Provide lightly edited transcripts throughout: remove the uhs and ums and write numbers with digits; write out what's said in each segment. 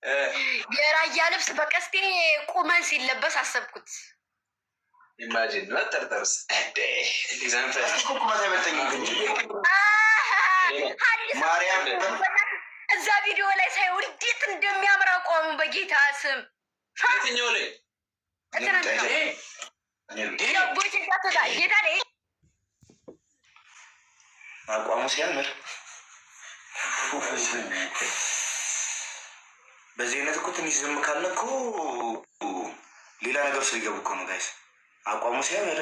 የራያ ልብስ በቀስቴ ቁመን ሲለበስ አሰብኩት። ኢማጂን መጠርጠርስ ማርያም እዛ ቪዲዮ ላይ ሳይው እንዴት እንደሚያምር አቋሙ በጌታ ስም የትኛው ላይ ጌታ ላይ አቋሙ ሲያምር በዚህ አይነት እኮ ትንሽ ዝም ካለ እኮ ሌላ ነገር ውስጥ ሊገቡ እኮ ነው ጋይስ። አቋሙ ሲያምር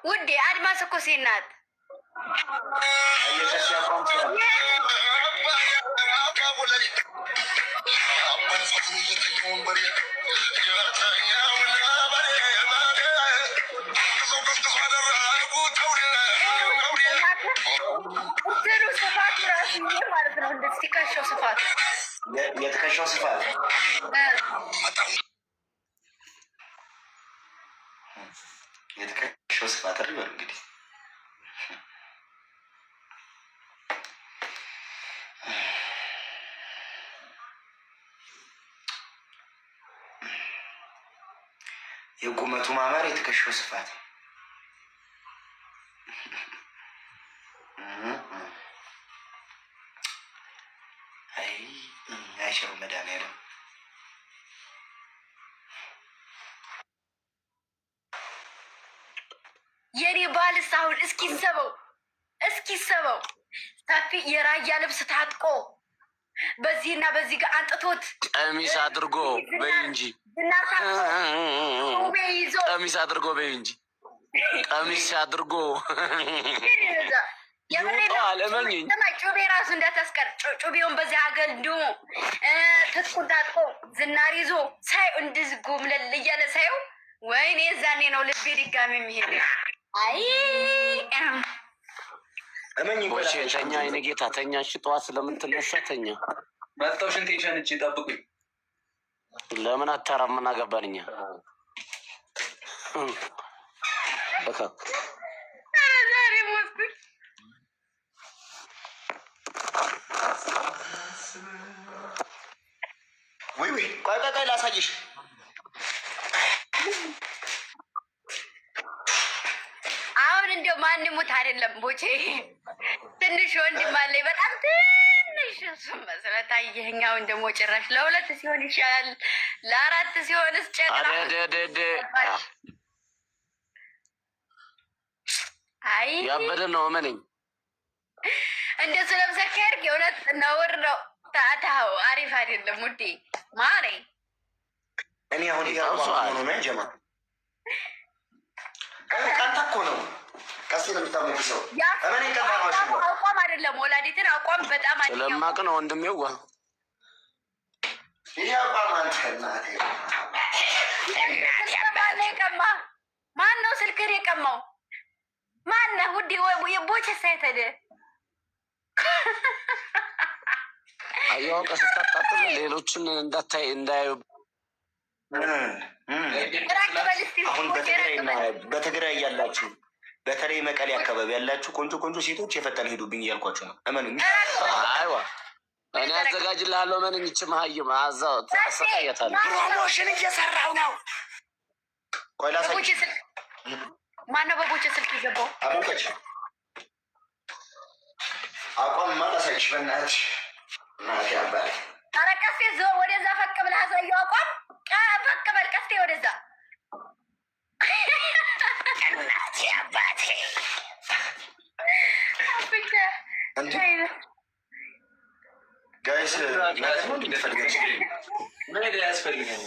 ውዴ አድማስ እኮ ሴት ናት። የትከሻው ስፋት የትከሻው ስፋት አይደል? እንግዲህ የቁመቱ ማማር የትከሻው ስፋት አይሽረው መድኃኒዓለም የኔ ባልስ አሁን እስኪሰበው ሰፊ የራያ ልብስ ታጥቆ በዚህና በዚህ ጋር አንጥቶት ቀሚስ አድርጎ በይ እንጂ ቀሚስ አድርጎ በይ እንጂ ቀሚስ አድርጎ ጩቤ ራሱ እንዳታስቀር ጩቤውን በዚህ ሀገር እንዲሁ ትጥቁን ታጥቆ ዝናር ይዞ ሳየው እንደዚህ ጎምለል እያለ ሳየው ወይኔ ዛኔ ነው ልቤ ድጋሚ የሚሄድ። አይ ተኛ አይነ ጌታ ተኛ። እሺ ጠዋት ስለምትነሳ ተኛ። መጣው ሽንት ሸንቼ ጠብቁኝ። ለምን አታራም? ምን አገባን እኛ ዛሬ ሞትኩኝ። ወይ ቆይ ላሳይሽ። አሁን እንደው ማን ሙት አይደለም ቦቼ ትንሽ ወንድም አለኝ በጣም ትንሽ እሱም መስረት አየኸኝ። አሁን ደግሞ ጭራሽ ለሁለት ሲሆን ይሻላል፣ ለአራት ሲሆንስ ጨቅራ። አይ ያበደ ነው እመነኝ። እንደሱ ለብሰህ ከሄድክ የእውነት ነውር ነው። ታታው አሪፍ አይደለም ውዴ ማሬ። እኔ አሁን ነው ጀማ ቀንታ እኮ ነው ቀስ ለምታመልሰው አቋም አይደለም ወላዲትን አቋም በጣም ስለማቅ ነው ወንድሜዋ። ይህ አቋም አንተ እናቴ የቀማ ማን ነው? ስልክህን የቀማው ማነህ ውዴ? የቦቼ ሳይተደ አያውቀ ስታጣጥል ሌሎችን እንዳታይ እንዳዩ። አሁን በትግራይ ያላችሁ በተለይ መቀሌ አካባቢ ያላችሁ ቆንጆ ሴቶች የፈጠነ ሄዱብኝ እያልኳቸው ነው። እመኑኝ። አይዋ እኔ አዘጋጅልሃለሁ። እመኑኝ። ይህች መሀይም አዛው ተሰቃየታለሁ። ፕሮሞሽን እየሰራው ነው። ቆይ ላሳይሽ። ማነው በቦቼ ስልክ የገባው? አሞቀች አቋም ማላሳይሽ በእናትሽ እናቴ አባቴ። ኧረ ቀስቴ ወደዛ ፈቅ ብለህ አሳየው። አቋም ፈቅ በል ቀስቴ ወደዛ። እናቴ አባቴ ጋይስ ምን ያስፈልጋል?